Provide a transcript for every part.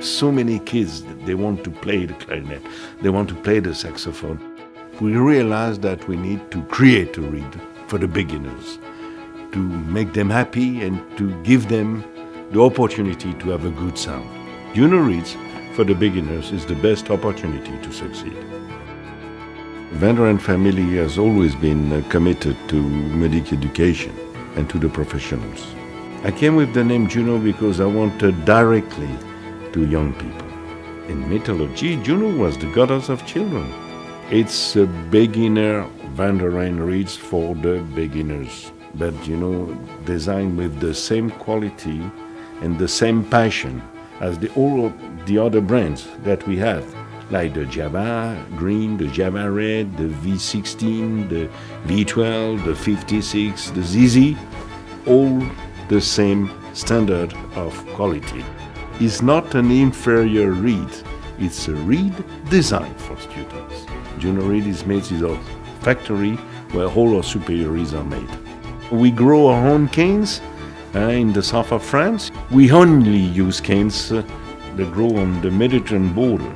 so many kids, they want to play the clarinet, they want to play the saxophone. We realized that we need to create a reed for the beginners, to make them happy and to give them the opportunity to have a good sound. Juno reeds for the beginners is the best opportunity to succeed. Vandoren family has always been committed to medical education and to the professionals. I came with the name Juno because I wanted directly to young people. In mythology, Juno was the goddess of children. It's a beginner Vandoren reeds for the beginners, but designed with the same quality and the same passion as all of the other brands that we have, like the Java Green, the Java Red, the V16, the V12, the 56, the ZZ, all the same standard of quality. It's not an inferior reed, it's a reed designed for students. Juno reed is made in a factory where all our superior reeds are made. We grow our own canes in the south of France. We only use canes that grow on the Mediterranean border.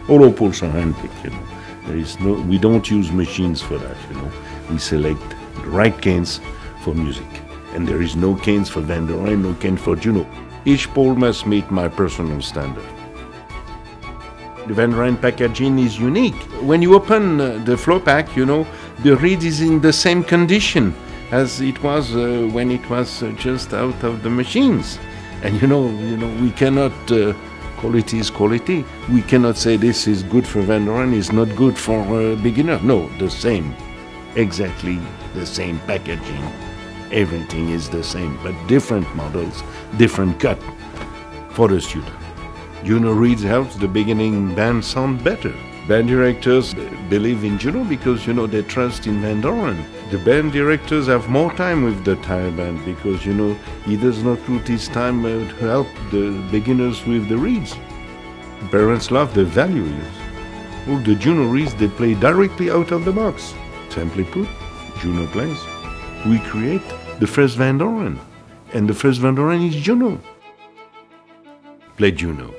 All our poles are handpicked, we don't use machines for that, We select the right canes for music. And there is no canes for Vandoren, no cane for Juno. Each pole must meet my personal standard. The Vandoren packaging is unique. When you open the flow pack, the reed is in the same condition as it was when it was just out of the machines. And we cannot, quality is quality. We cannot say this is good for Vandoren, it's not good for a beginner. No, the same, exactly the same packaging. Everything is the same, but different models, different cut for the student. Juno reeds helps the beginning band sound better. Band directors believe in Juno because, they trust in Vandoren. The band directors have more time with the tire band because, he does not put his time to help the beginners with the reeds. Parents love the value. All the Juno reeds, they play directly out of the box. Simply put, Juno plays. We create the first Vandoren, and the first Vandoren is Juno. Play Juno.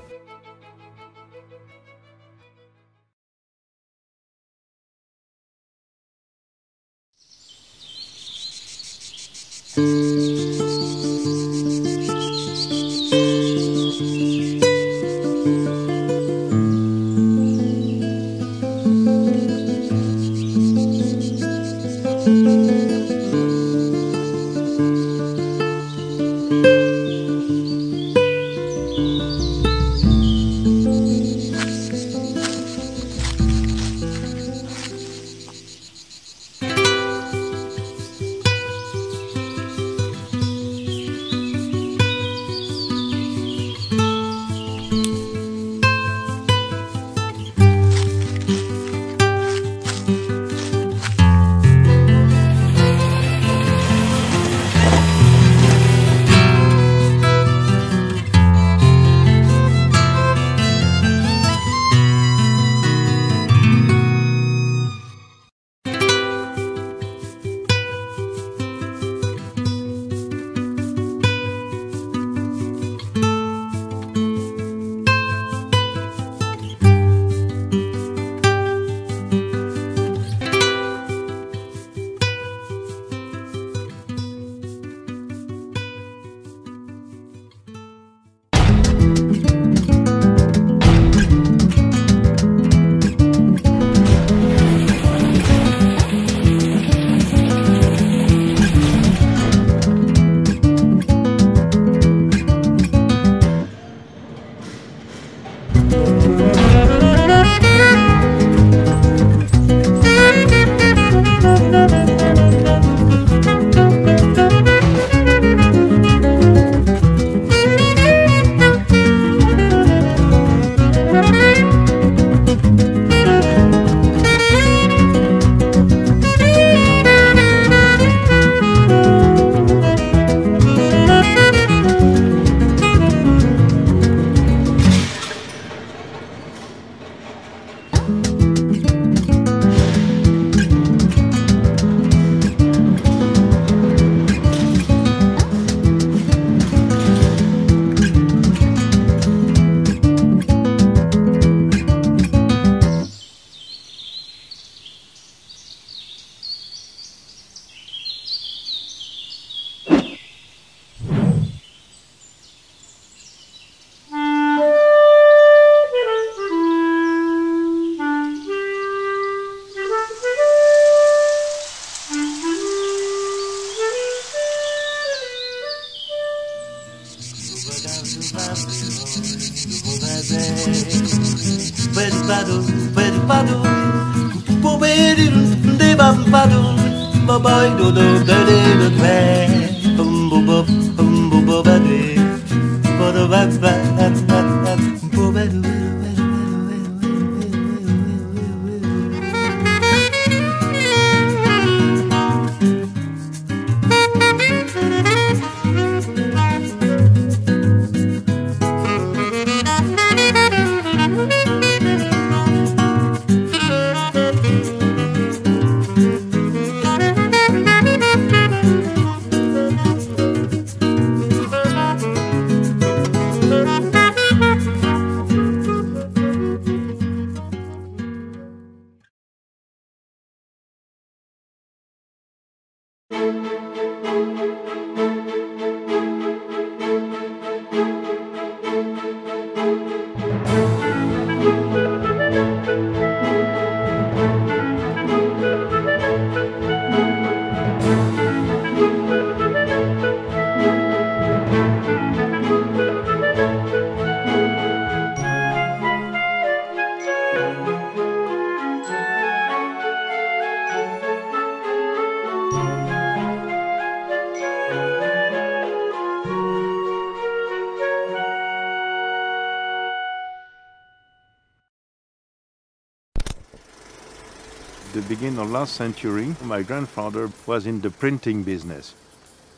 The beginning of last century, my grandfather was in the printing business.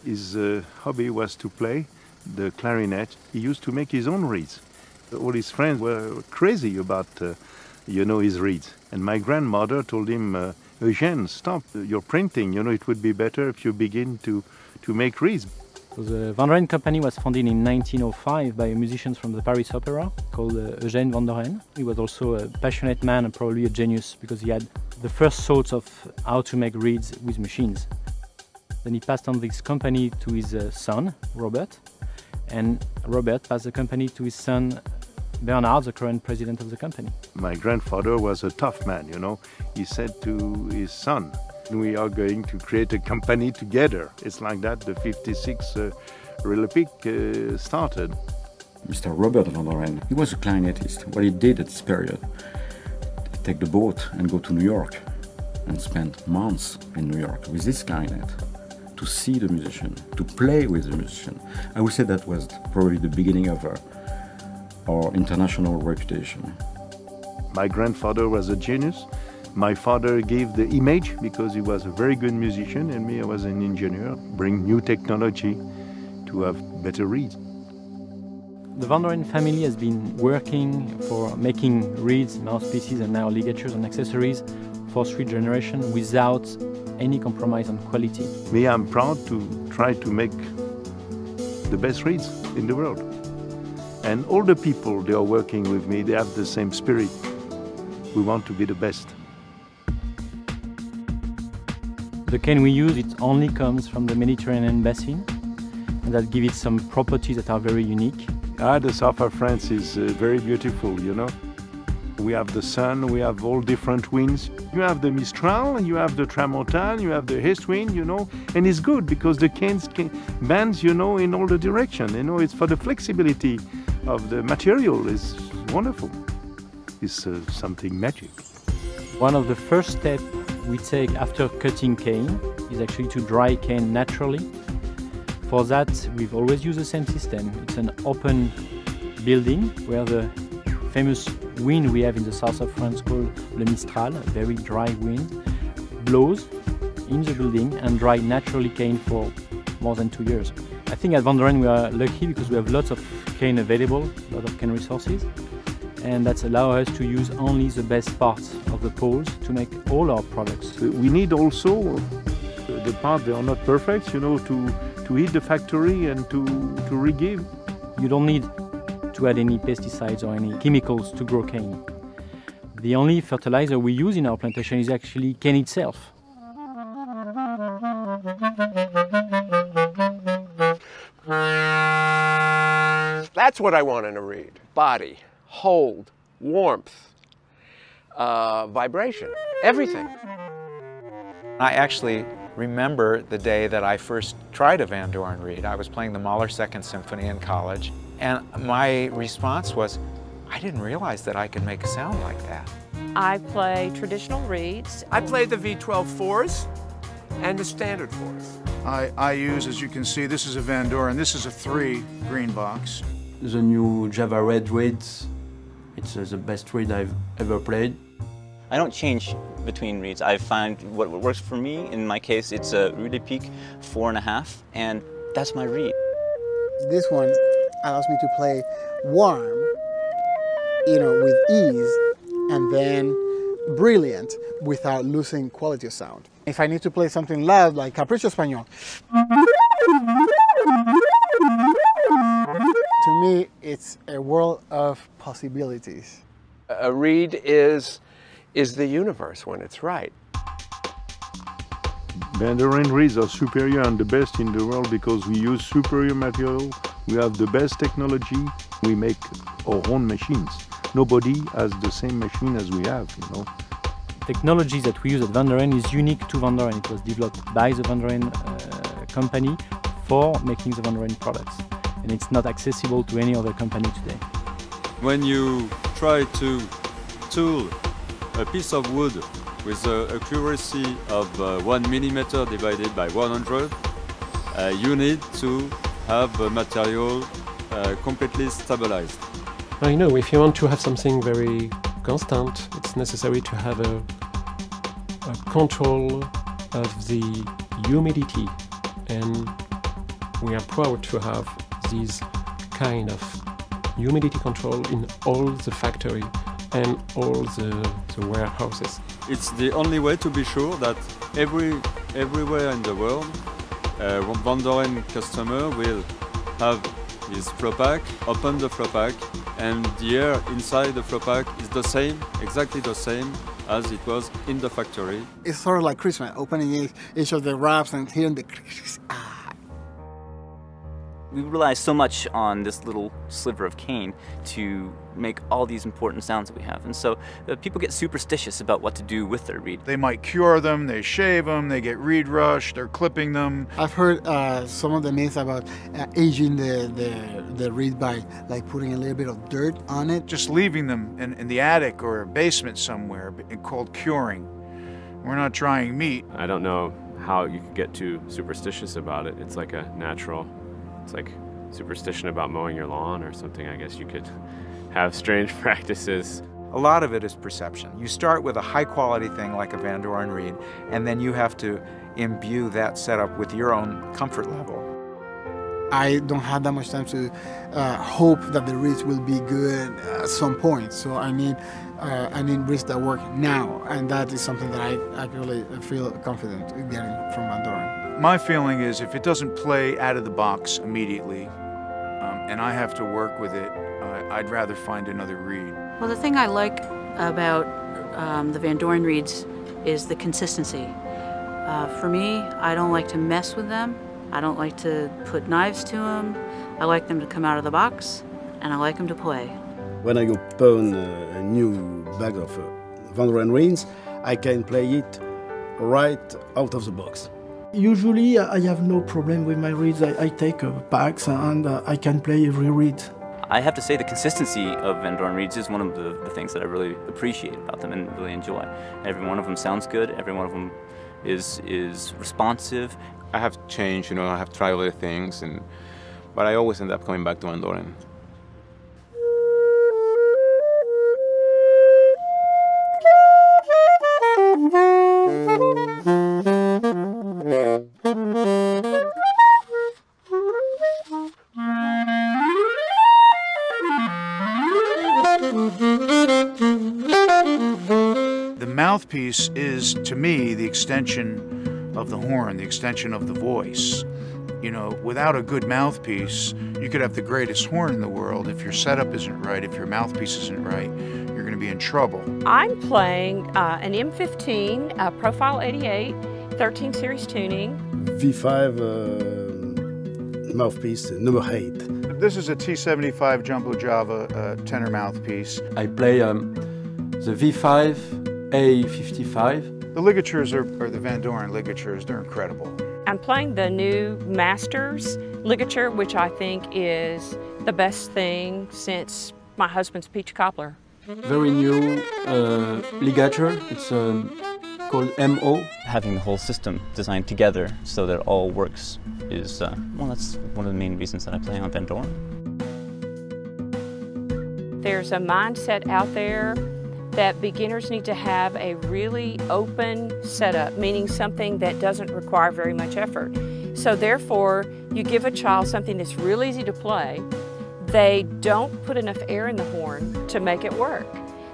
His hobby was to play the clarinet. He used to make his own reeds. All his friends were crazy about, his reeds. And my grandmother told him, Eugène, stop your printing. It would be better if you begin to make reeds. So the Vandoren company was founded in 1905 by a musician from the Paris Opera called Eugène Vandoren. He was also a passionate man and probably a genius because he had the first thoughts of how to make reeds with machines. Then he passed on this company to his son, Robert, and Robert passed the company to his son, Bernard, the current president of the company. My grandfather was a tough man, He said to his son, we are going to create a company together. It's like that the 56 République started. Mr. Robert Vandoren, he was a clarinetist. What he did at this period, he take the boat and go to New York and spend months in New York with this clarinet to see the musician, to play with the musician. I would say that was probably the beginning of our international reputation. My grandfather was a genius. My father gave the image because he was a very good musician, and me, I was an engineer, bring new technology to have better reeds. The Vandoren family has been working for making reeds, mouthpieces and now ligatures and accessories for 3 generations without any compromise on quality. Me, I'm proud to try to make the best reeds in the world. And all the people they are working with me, they have the same spirit. We want to be the best. The cane we use, it only comes from the Mediterranean basin, and that gives it some properties that are very unique. The south of France is very beautiful, We have the sun, we have all different winds. You have the Mistral, you have the Tramontane, you have the east wind, and it's good because the canes bends, in all the direction. It's for the flexibility of the material is wonderful. It's something magic. One of the first steps we take after cutting cane is actually to dry cane naturally. For that, we've always used the same system. It's an open building where the famous wind we have in the south of France called le Mistral, a very dry wind, blows in the building and dry naturally cane for more than 2 years. I think at Vandoren we are lucky because we have lots of cane available, a lot of cane resources, and that allows us to use only the best parts of the poles to make all our products. We need also the parts that are not perfect, to heat the factory and to re-give. You don't need to add any pesticides or any chemicals to grow cane. The only fertilizer we use in our plantation is actually cane itself. That's what I want in a reed. Body, hold, warmth, vibration, everything. I actually remember the day that I first tried a Vandoren reed. I was playing the Mahler Second Symphony in college, and my response was, I didn't realize that I could make a sound like that. I play traditional reeds. I play the V12 fours and the standard fours. I use, as you can see, this is a Vandoren. This is a 3 green box. The new Java Red reeds, it's the best reed I've ever played. I don't change between reeds. I find what works for me. In my case, it's a Rue de Pique 4.5, and that's my reed. This one allows me to play warm, with ease, and then brilliant without losing quality of sound. If I need to play something loud like Capricho Español, to me it's a world of possibilities. A reed is the universe when it's right. Vandoren reeds are superior and the best in the world because we use superior material, we have the best technology, we make our own machines. Nobody has the same machine as we have, Technology that we use at Vandoren is unique to Vandoren. It was developed by the Vandoren company for making the Vandoren products. And it's not accessible to any other company today. When you try to tool a piece of wood with an accuracy of 1 millimeter divided by 100, you need to have the material completely stabilized. If you want to have something very constant, it's necessary to have a control of the humidity, and we are proud to have this kind of humidity control in all the factory and all the warehouses. It's the only way to be sure that everywhere in the world, Vandoren customer will have his flow pack, open the flow pack, and the air inside the flow pack is the same, exactly the same as it was in the factory. It's sort of like Christmas, opening each of the wraps and hearing the We rely so much on this little sliver of cane to make all these important sounds that we have. And so people get superstitious about what to do with their reed. They might cure them, they shave them, they get reed rush, they're clipping them. I've heard some of the myths about aging the reed by like putting a little bit of dirt on it. Just leaving them in the attic or a basement somewhere, called curing. We're not trying meat. I don't know how you could get too superstitious about it. It's like a natural, it's like superstition about mowing your lawn or something. I guess you could have strange practices. A lot of it is perception. You start with a high quality thing like a Vandoren reed, and then you have to imbue that setup with your own comfort level. I don't have that much time to hope that the reeds will be good at some point. So I need reeds that work now, and that is something that I really feel confident in getting from Vandoren. My feeling is if it doesn't play out of the box immediately, and I have to work with it, I'd rather find another reed. Well, the thing I like about the Vandoren reeds is the consistency. For me, I don't like to mess with them. I don't like to put knives to them. I like them to come out of the box, and I like them to play. When I open a new bag of Vandoren reeds, I can play it right out of the box. Usually I have no problem with my reeds. I take packs and I can play every reed. I have to say the consistency of Vandoren reeds is one of the things that I really appreciate about them and really enjoy. Every one of them sounds good, every one of them is responsive. I have changed, I have tried other things, but I always end up coming back to Vandoren. The mouthpiece is, to me, the extension of the horn, the extension of the voice. Without a good mouthpiece, you could have the greatest horn in the world. If your setup isn't right, if your mouthpiece isn't right, you're going to be in trouble. I'm playing an M15, Profile 88, 13 series tuning. V5 mouthpiece number 8. This is a T75 Jumbo Java tenor mouthpiece. I play the V5 A55. The ligatures are the Vandoren ligatures. They're incredible. I'm playing the new Masters ligature, which I think is the best thing since my husband's peach cobbler. very new ligature. It's called MO. Having the whole system designed together so that it all works is, well, that's one of the main reasons that I play on Vandoren. There's a mindset out there that beginners need to have a really open setup, meaning something that doesn't require very much effort. So therefore, you give a child something that's real easy to play. They don't put enough air in the horn to make it work.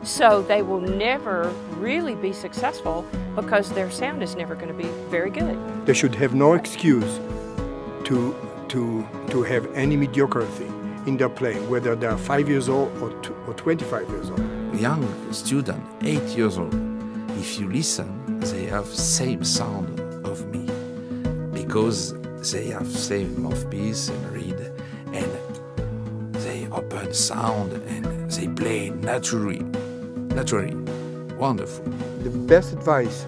So they will never really be successful because their sound is never going to be very good. They should have no excuse to have any mediocrity in their playing, whether they are 5 years old or 25 years old. Young student, 8 years old, if you listen, they have same sound of me because they have same mouthpiece and reed, and they open sound and they play naturally, wonderful. The best advice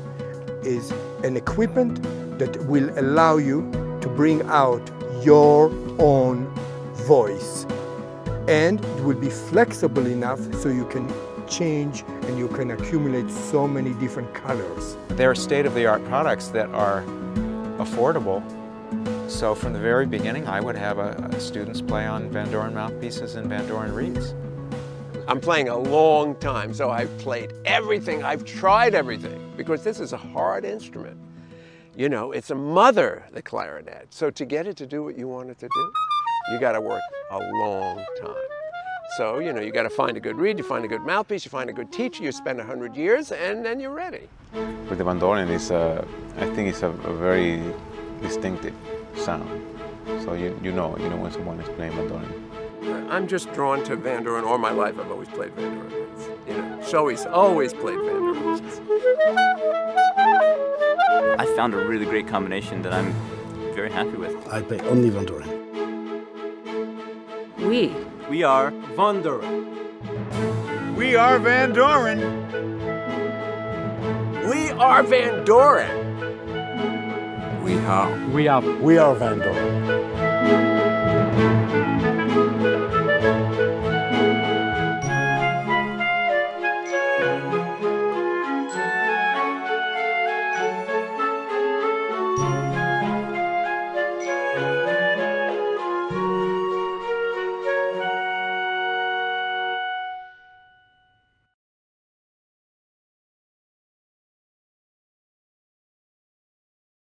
is an equipment that will allow you to bring out your own voice, and it will be flexible enough so you can change and you can accumulate so many different colors. They're state-of-the-art products that are affordable. So from the very beginning, I would have students play on Vandoren mouthpieces and Vandoren reeds. I'm playing a long time, so I've played everything, I've tried everything, because this is a hard instrument. You know, it's a mother, the clarinet. So to get it to do what you want it to do, you gotta work a long time. So, you know, you gotta find a good reed, you find a good mouthpiece, you find a good teacher, you spend 100 years, and then you're ready. With the Vandoren, I think it's a very distinctive sound. So you know when someone is playing Vandoren. I'm just drawn to Vandoren. All my life I've always played Vandoren. You know, Shoei's always played Vandoren. I found a really great combination that I'm very happy with. I play only Vandoren. We are Vandoren. We are Vandoren. We are Vandoren. We are We are We are Vandoren.